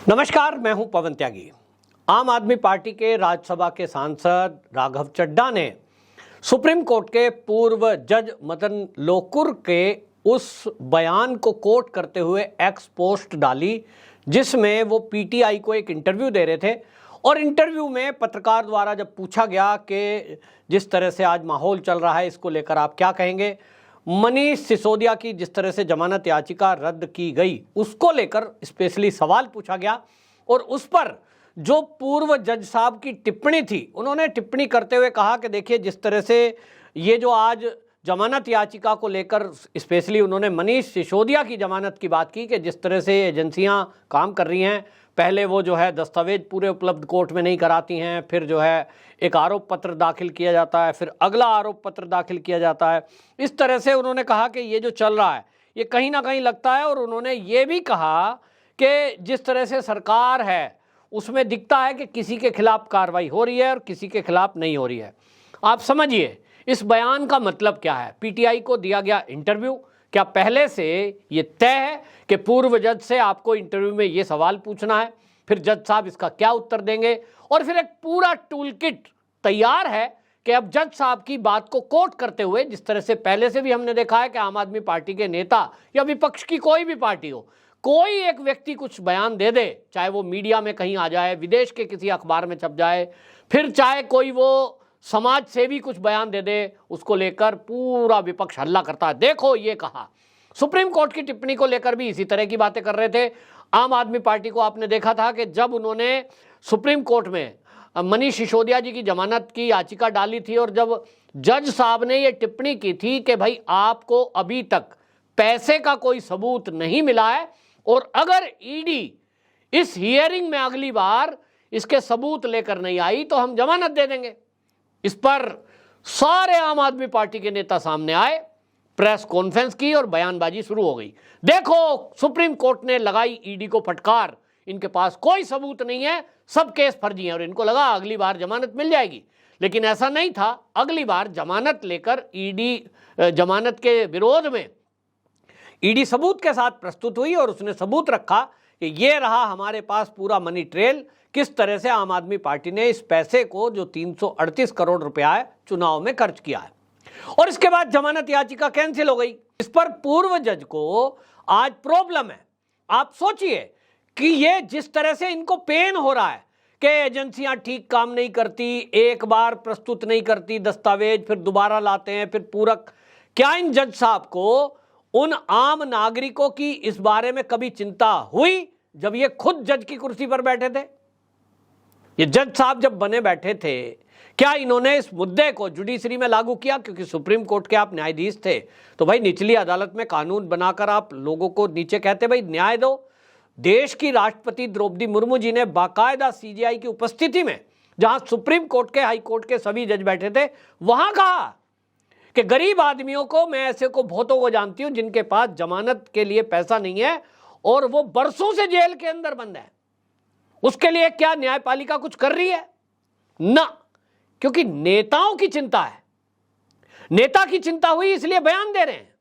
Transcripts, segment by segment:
नमस्कार, मैं हूं पवन त्यागी। आम आदमी पार्टी के राज्यसभा के सांसद राघव चड्ढा ने सुप्रीम कोर्ट के पूर्व जज मदन लोकुर के उस बयान को कोट करते हुए एक्स पोस्ट डाली जिसमें वो पीटीआई को एक इंटरव्यू दे रहे थे। और इंटरव्यू में पत्रकार द्वारा जब पूछा गया कि जिस तरह से आज माहौल चल रहा है इसको लेकर आप क्या कहेंगे, मनीष सिसोदिया की जिस तरह से जमानत याचिका रद्द की गई उसको लेकर स्पेशली सवाल पूछा गया। और उस पर जो पूर्व जज साहब की टिप्पणी थी, उन्होंने टिप्पणी करते हुए कहा कि देखिए जिस तरह से ये जो आज जमानत याचिका को लेकर स्पेशली उन्होंने मनीष सिसोदिया की जमानत की बात की कि जिस तरह से एजेंसियां काम कर रही हैं, पहले वो जो है दस्तावेज पूरे उपलब्ध कोर्ट में नहीं कराती हैं, फिर जो है एक आरोप पत्र दाखिल किया जाता है, फिर अगला आरोप पत्र दाखिल किया जाता है। इस तरह से उन्होंने कहा कि ये जो चल रहा है ये कहीं ना कहीं लगता है। और उन्होंने ये भी कहा कि जिस तरह से सरकार है उसमें दिखता है कि किसी के खिलाफ कार्रवाई हो रही है और किसी के खिलाफ नहीं हो रही है। आप समझिए इस बयान का मतलब क्या है। पीटीआई को दिया गया इंटरव्यू, क्या पहले से ये तय है कि पूर्व जज से आपको इंटरव्यू में ये सवाल पूछना है, फिर जज साहब इसका क्या उत्तर देंगे, और फिर एक पूरा टूल किट तैयार है कि अब जज साहब की बात को कोट करते हुए, जिस तरह से पहले से भी हमने देखा है कि आम आदमी पार्टी के नेता या विपक्ष की कोई भी पार्टी हो, कोई एक व्यक्ति कुछ बयान दे दे, चाहे वो मीडिया में कहीं आ जाए, विदेश के किसी अखबार में छप जाए, फिर चाहे कोई वो समाज सेवी कुछ बयान दे दे, उसको लेकर पूरा विपक्ष हल्ला करता है। देखो ये कहा। सुप्रीम कोर्ट की टिप्पणी को लेकर भी इसी तरह की बातें कर रहे थे। आम आदमी पार्टी को आपने देखा था कि जब उन्होंने सुप्रीम कोर्ट में मनीष सिसोदिया जी की जमानत की याचिका डाली थी और जब जज साहब ने ये टिप्पणी की थी कि भाई आपको अभी तक पैसे का कोई सबूत नहीं मिला है और अगर ईडी इस हियरिंग में अगली बार इसके सबूत लेकर नहीं आई तो हम जमानत दे देंगे। इस पर सारे आम आदमी पार्टी के नेता सामने आए, प्रेस कॉन्फ्रेंस की और बयानबाजी शुरू हो गई। देखो सुप्रीम कोर्ट ने लगाई ईडी को फटकार, इनके पास कोई सबूत नहीं है, सब केस फर्जी हैं। और इनको लगा अगली बार जमानत मिल जाएगी, लेकिन ऐसा नहीं था। अगली बार जमानत लेकर ईडी जमानत के विरोध में ईडी सबूत के साथ प्रस्तुत हुई और उसने सबूत रखा कि ये रहा हमारे पास पूरा मनी ट्रेल, किस तरह से आम आदमी पार्टी ने इस पैसे को जो 338 करोड़ रुपया है चुनाव में खर्च किया है। और इसके बाद जमानत याचिका कैंसिल हो गई। इस पर पूर्व जज को आज प्रॉब्लम है। आप सोचिए कि ये जिस तरह से इनको पेन हो रहा है कि एजेंसियां ठीक काम नहीं करती, एक बार प्रस्तुत नहीं करती दस्तावेज, फिर दोबारा लाते हैं, फिर पूरक। क्या इन जज साहब को उन आम नागरिकों की इस बारे में कभी चिंता हुई जब ये खुद जज की कुर्सी पर बैठे थे? ये जज साहब जब बने बैठे थे, क्या इन्होंने इस मुद्दे को जुडिशरी में लागू किया? क्योंकि सुप्रीम कोर्ट के आप न्यायाधीश थे तो भाई निचली अदालत में कानून बनाकर आप लोगों को नीचे कहते भाई न्याय दो। देश की राष्ट्रपति द्रौपदी मुर्मू जी ने बाकायदा सीजेआई की उपस्थिति में, जहां सुप्रीम कोर्ट के, हाई कोर्ट के सभी जज बैठे थे, वहां कहा कि गरीब आदमियों को, मैं ऐसे को बहुतों को जानती हूं जिनके पास जमानत के लिए पैसा नहीं है और वो बरसों से जेल के अंदर बंद है, उसके लिए क्या न्यायपालिका कुछ कर रही है? ना, क्योंकि नेताओं की चिंता है। नेता की चिंता हुई इसलिए बयान दे रहे हैं।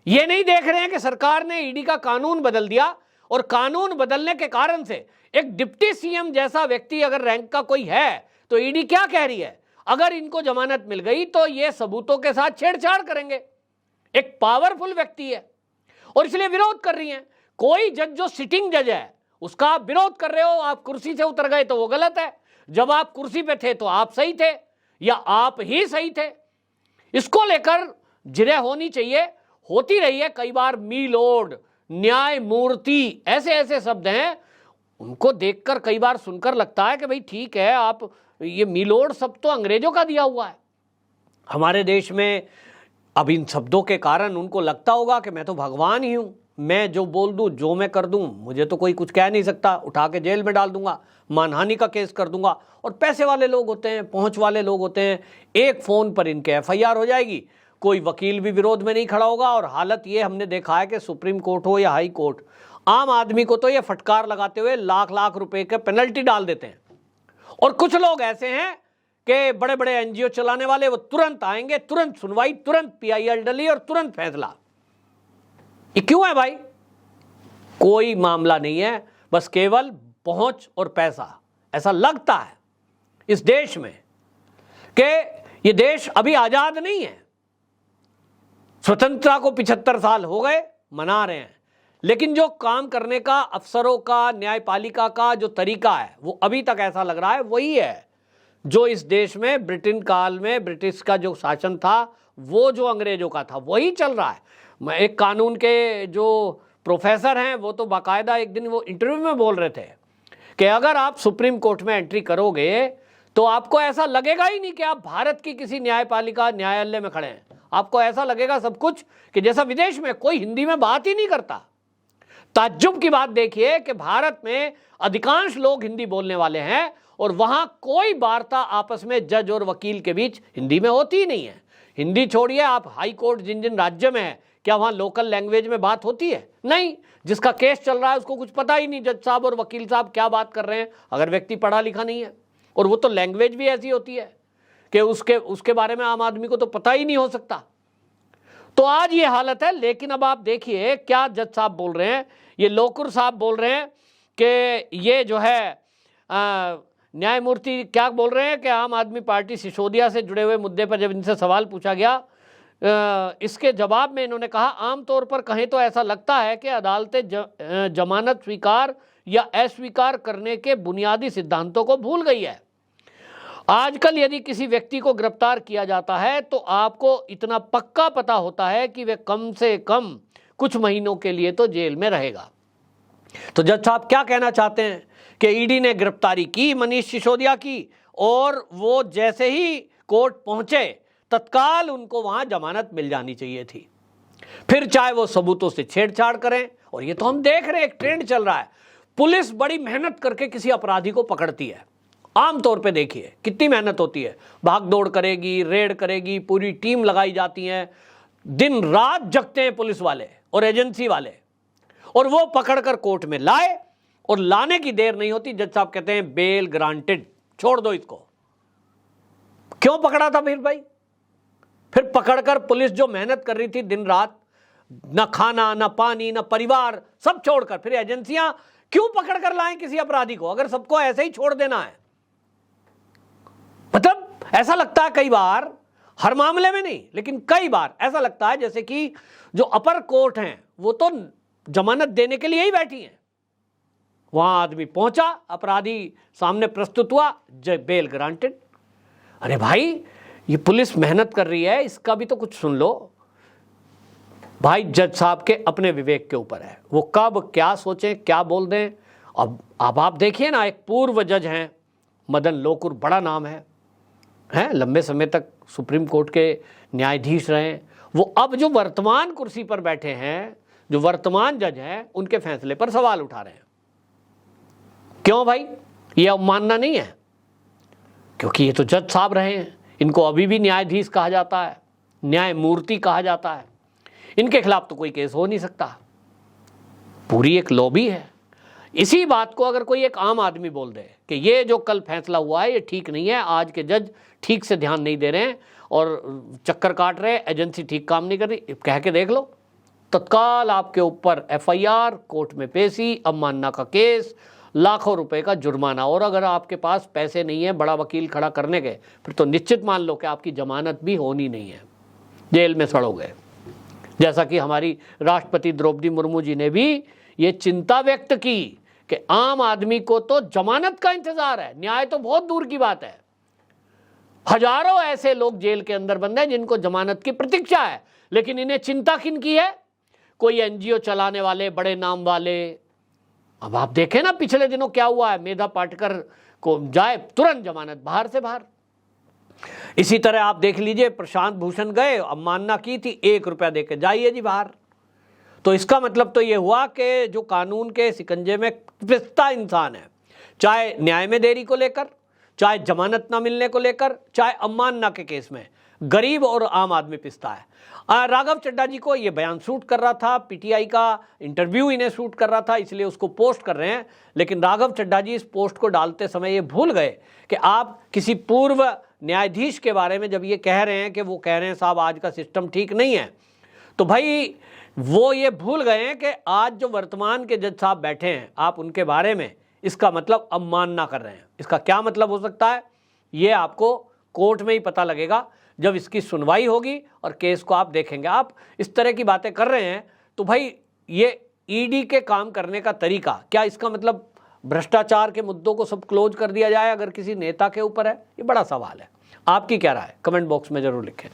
ये नहीं देख रहे हैं कि सरकार ने ईडी का कानून बदल दिया और कानून बदलने के कारण से एक डिप्टी सीएम जैसा व्यक्ति अगर रैंक का कोई है तो ईडी क्या कह रही है, अगर इनको जमानत मिल गई तो ये सबूतों के साथ छेड़छाड़ करेंगे। एक पावरफुल व्यक्ति है और इसलिए विरोध कर रही है। कोई जज जो सिटिंग जज है उसका आप विरोध कर रहे हो, आप कुर्सी से उतर गए तो वो गलत है। जब आप कुर्सी पे थे तो आप सही थे या आप ही सही थे। इसको लेकर जिरह होनी चाहिए, होती रही है। कई बार मी लॉर्ड, न्यायमूर्ति, ऐसे ऐसे शब्द हैं, उनको देखकर कई बार सुनकर लगता है कि भाई ठीक है, आप ये मी लॉर्ड शब्द तो अंग्रेजों का दिया हुआ है हमारे देश में। अब इन शब्दों के कारण उनको लगता होगा कि मैं तो भगवान ही हूं, मैं जो बोल दूं, जो मैं कर दूं, मुझे तो कोई कुछ कह नहीं सकता, उठा के जेल में डाल दूंगा, मानहानि का केस कर दूंगा। और पैसे वाले लोग होते हैं, पहुंच वाले लोग होते हैं, एक फोन पर इनके एफआईआर हो जाएगी, कोई वकील भी विरोध में नहीं खड़ा होगा। और हालत ये हमने देखा है कि सुप्रीम कोर्ट हो या हाई कोर्ट, आम आदमी को तो ये फटकार लगाते हुए लाख लाख रुपए के पेनल्टी डाल देते हैं। और कुछ लोग ऐसे हैं कि बड़े बड़े एनजीओ चलाने वाले, वो तुरंत आएंगे, तुरंत सुनवाई, तुरंत पीआईएल डली और तुरंत फैसला। ये क्यों है भाई? कोई मामला नहीं है। बस केवल पहुंच और पैसा। ऐसा लगता है इस देश में कि ये देश अभी आजाद नहीं है। स्वतंत्रता को 75 साल हो गए, मना रहे हैं, लेकिन जो काम करने का अफसरों का, न्यायपालिका का जो तरीका है वो अभी तक ऐसा लग रहा है वही है जो इस देश में ब्रिटेन काल में ब्रिटिश का जो शासन था, वो जो अंग्रेजों का था वही चल रहा है। मैं एक कानून के जो प्रोफेसर हैं वो तो बाकायदा एक दिन वो इंटरव्यू में बोल रहे थे कि अगर आप सुप्रीम कोर्ट में एंट्री करोगे तो आपको ऐसा लगेगा ही नहीं कि आप भारत की किसी न्यायपालिका न्यायालय में खड़े हैं। आपको ऐसा लगेगा सब कुछ कि जैसा विदेश में कोई हिंदी में बात ही नहीं करता। ताज्जुब की बात देखिए कि भारत में अधिकांश लोग हिंदी बोलने वाले हैं और वहां कोई वार्ता आपस में जज और वकील के बीच हिंदी में होती ही नहीं है। हिंदी छोड़िए, आप हाई कोर्ट जिन जिन राज्य में है, क्या वहां लोकल लैंग्वेज में बात होती है? नहीं। जिसका केस चल रहा है उसको कुछ पता ही नहीं जज साहब और वकील साहब क्या बात कर रहे हैं, अगर व्यक्ति पढ़ा लिखा नहीं है। और वो तो लैंग्वेज भी ऐसी होती है कि उसके बारे में आम आदमी को तो पता ही नहीं हो सकता। तो आज ये हालत है। लेकिन अब आप देखिए क्या जज साहब बोल रहे हैं, ये लोकुर साहब बोल रहे हैं कि ये जो है न्यायमूर्ति क्या बोल रहे हैं कि आम आदमी पार्टी सिसोदिया से जुड़े हुए मुद्दे पर जब इनसे सवाल पूछा गया, इसके जवाब में इन्होंने कहा, आमतौर पर कहें तो ऐसा लगता है कि अदालतें जमानत स्वीकार या अस्वीकार करने के बुनियादी सिद्धांतों को भूल गई है। आजकल यदि किसी व्यक्ति को गिरफ्तार किया जाता है तो आपको इतना पक्का पता होता है कि वह कम से कम कुछ महीनों के लिए तो जेल में रहेगा। तो जज साहब क्या कहना चाहते हैं कि ईडी ने गिरफ्तारी की मनीष सिसोदिया की, और वो जैसे ही कोर्ट पहुंचे तत्काल उनको वहां जमानत मिल जानी चाहिए थी, फिर चाहे वो सबूतों से छेड़छाड़ करें। और ये तो हम देख रहे हैं, एक ट्रेंड चल रहा है। पुलिस बड़ी मेहनत करके किसी अपराधी को पकड़ती है। आमतौर पे देखिए कितनी मेहनत होती है, भाग दौड़ करेगी, रेड करेगी, पूरी टीम लगाई जाती है, दिन रात जगते हैं पुलिस वाले और एजेंसी वाले, और वो पकड़कर कोर्ट में लाए, और लाने की देर नहीं होती जज साहब कहते हैं बेल ग्रांटेड, छोड़ दो इसको। क्यों पकड़ा था फिर भाई? फिर पकड़कर पुलिस जो मेहनत कर रही थी दिन रात, ना खाना ना पानी ना परिवार, सब छोड़कर फिर एजेंसियां क्यों पकड़कर लाएं किसी अपराधी को, अगर सबको ऐसे ही छोड़ देना है? मतलब ऐसा लगता है कई बार, हर मामले में नहीं लेकिन कई बार ऐसा लगता है जैसे कि जो अपर कोर्ट हैं वो तो जमानत देने के लिए ही बैठी हैं। वहां आदमी पहुंचा, अपराधी सामने प्रस्तुत हुआ, बेल ग्रांटेड। अरे भाई ये पुलिस मेहनत कर रही है, इसका भी तो कुछ सुन लो भाई। जज साहब के अपने विवेक के ऊपर है, वो कब क्या सोचें क्या बोल दें। अब आप देखिए ना, एक पूर्व जज हैं मदन लोकुर, बड़ा नाम है, लंबे समय तक सुप्रीम कोर्ट के न्यायाधीश रहे। वो अब जो वर्तमान कुर्सी पर बैठे हैं, जो वर्तमान जज हैं, उनके फैसले पर सवाल उठा रहे हैं। क्यों भाई? ये अवमानना नहीं है? क्योंकि ये तो जज साहब रहे हैं, इनको अभी भी न्यायाधीश कहा जाता है, न्यायमूर्ति कहा जाता है। इनके खिलाफ तो कोई केस हो नहीं सकता, पूरी एक लॉबी है। इसी बात को अगर कोई एक आम आदमी बोल दे कि ये जो कल फैसला हुआ है ये ठीक नहीं है, आज के जज ठीक से ध्यान नहीं दे रहे हैं और चक्कर काट रहे हैं, एजेंसी ठीक काम नहीं कर रही, कह के देख लो, तत्काल आपके ऊपर एफआईआर, कोर्ट में पेशी, अवमानना का केस, लाखों रुपए का जुर्माना। और अगर आपके पास पैसे नहीं है बड़ा वकील खड़ा करने के, फिर तो निश्चित मान लो कि आपकी जमानत भी होनी नहीं है, जेल में सड़ोगे। जैसा कि हमारी राष्ट्रपति द्रौपदी मुर्मू जी ने भी ये चिंता व्यक्त की कि आम आदमी को तो जमानत का इंतजार है, न्याय तो बहुत दूर की बात है। हजारों ऐसे लोग जेल के अंदर बंद हैं जिनको जमानत की प्रतीक्षा है, लेकिन इन्हें चिंता किन की है? कोई एनजीओ चलाने वाले, बड़े नाम वाले। अब आप देखें ना पिछले दिनों क्या हुआ है, मेधा पाटकर को जाए तुरंत जमानत, बाहर से बाहर। इसी तरह आप देख लीजिए, प्रशांत भूषण गए, अवमानना की थी, 1 रुपया देके जाइए जी बाहर। तो इसका मतलब तो ये हुआ कि जो कानून के शिकंजे में पिसता इंसान है, चाहे न्याय में देरी को लेकर, चाहे जमानत ना मिलने को लेकर, चाहे अवमानना के केस में, गरीब और आम आदमी पिसता है। राघव चड्ढा जी को ये बयान शूट कर रहा था, पीटीआई का इंटरव्यू इन्हें शूट कर रहा था, इसलिए उसको पोस्ट कर रहे हैं। लेकिन राघव चड्ढा जी इस पोस्ट को डालते समय ये भूल गए कि आप किसी पूर्व न्यायाधीश के बारे में जब ये कह रहे हैं कि वो कह रहे हैं साहब आज का सिस्टम ठीक नहीं है, तो भाई वो ये भूल गए हैं कि आज जो वर्तमान के जज साहब बैठे हैं, आप उनके बारे में इसका मतलब अवमानना कर रहे हैं। इसका क्या मतलब हो सकता है, ये आपको कोर्ट में ही पता लगेगा जब इसकी सुनवाई होगी और केस को आप देखेंगे। आप इस तरह की बातें कर रहे हैं तो भाई ये ईडी के काम करने का तरीका क्या, इसका मतलब भ्रष्टाचार के मुद्दों को सब क्लोज कर दिया जाए अगर किसी नेता के ऊपर है? ये बड़ा सवाल है। आपकी क्या राय है? कमेंट बॉक्स में जरूर लिखें।